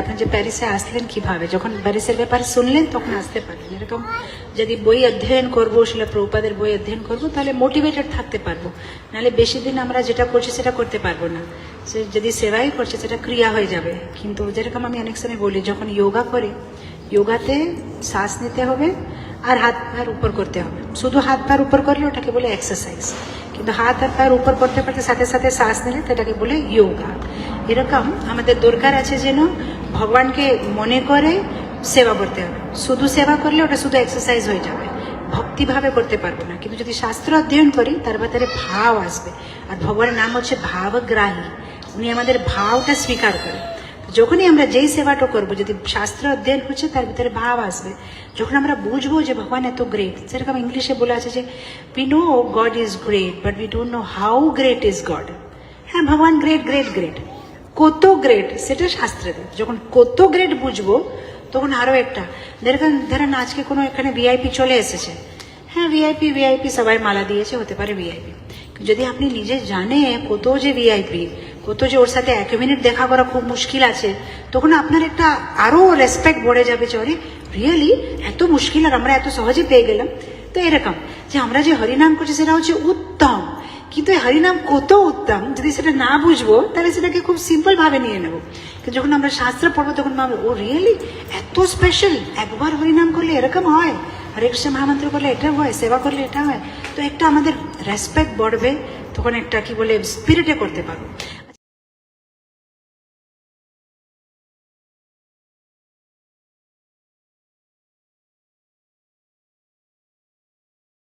আপনি যে প্যারিসে আসলেন কিভাবে, যখন প্যারিসের ব্যাপারে শুনলেন তখন আসতে পারলেন। এরকম যদি বই অধ্যয়ন করবো, শিলা প্রভুপাদের বই অধ্যয়ন করবো, তাহলে মোটিভেটেড থাকতে পারবো। নাহলে বেশি দিন আমরা যেটা করছি সেটা করতে পারবো না। সে যদি সেবাই করছে সেটা ক্রিয়া হয়ে যাবে। কিন্তু যেরকম আমি অনেক সময় বলি, যখন যোগা করে, যোগাতে শ্বাস নিতে হবে আর হাত পার উপর করতে হবে। শুধু হাত পার উপর করলে ওটাকে বলে এক্সারসাইজ, কিন্তু হাত আর পার উপর করতে করতে সাথে সাথে শ্বাস নিলে সেটাকে বলে যোগা। এরকম আমাদের দরকার আছে যেন ভগবানকে মনে করে সেবা করতে হবে। শুধু সেবা করলে ওটা শুধু এক্সারসাইজ হয়ে যাবে, ভক্তিভাবে করতে পারবো না। কিন্তু যদি শাস্ত্র অধ্যয়ন করি তার ভেতরে ভাব আসবে। আর ভগবানের নাম হচ্ছে ভাবগ্রাহী, উনি আমাদের ভাবটা স্বীকার করেন। যখনই আমরা যেই সেবাটা করবো, যদি শাস্ত্র অধ্যয়ন হচ্ছে তার ভিতরে ভাব আসবে। যখন আমরা বুঝবো যে ভগবান এত গ্রেট, যেরকম ইংলিশে বলা আছে যে we know god is great but we don't know how great is god. হ্যাঁ, ভগবান গ্রেট গ্রেট গ্রেট, কত গ্রেট সেটা শাস্ত্রে দেয়। যখন কত গ্রেট বুঝবো তখন আরো একটা, ধরেন আজকে কোনো এখানে ভিআইপি চলে এসেছে, হ্যাঁ ভিআইপি সবাই মালা দিয়েছে, হতে পারে ভিআইপি। যদি আপনি নিজে জানে কত যে ভিআইপি, কত যে ওর সাথে 1 মিনিট দেখা করা খুব মুশকিল আছে, তখন আপনার একটা আরো রেসপেক্ট বেড়ে যাবে যে আরে রিয়েলি এত মুশকিল আর আমরা এত সহজে পেয়ে গেলাম। তো এরকম যে আমরা যে হরিনাম করছি সেটা হচ্ছে উত্তম, কিন্তু এই হরিনাম কত উত্তম যদি সেটা না বুঝবো তাহলে সেটাকে খুব সিম্পল ভাবে নিয়ে নেবো। কিন্তু যখন আমরা শাস্ত্র পড়বো তখন ভাববো ও রিয়েলি এত স্পেশাল, একবার হরিনাম করলে এরকম হয়, হরে কৃষ্ণ মহামন্ত্র করলে এটা হয়, সেবা করলে এটা হয়। তো একটা আমাদের রেসপেক্ট বাড়বে, তখন একটা কি বলে স্পিরিটে করতে পারবো।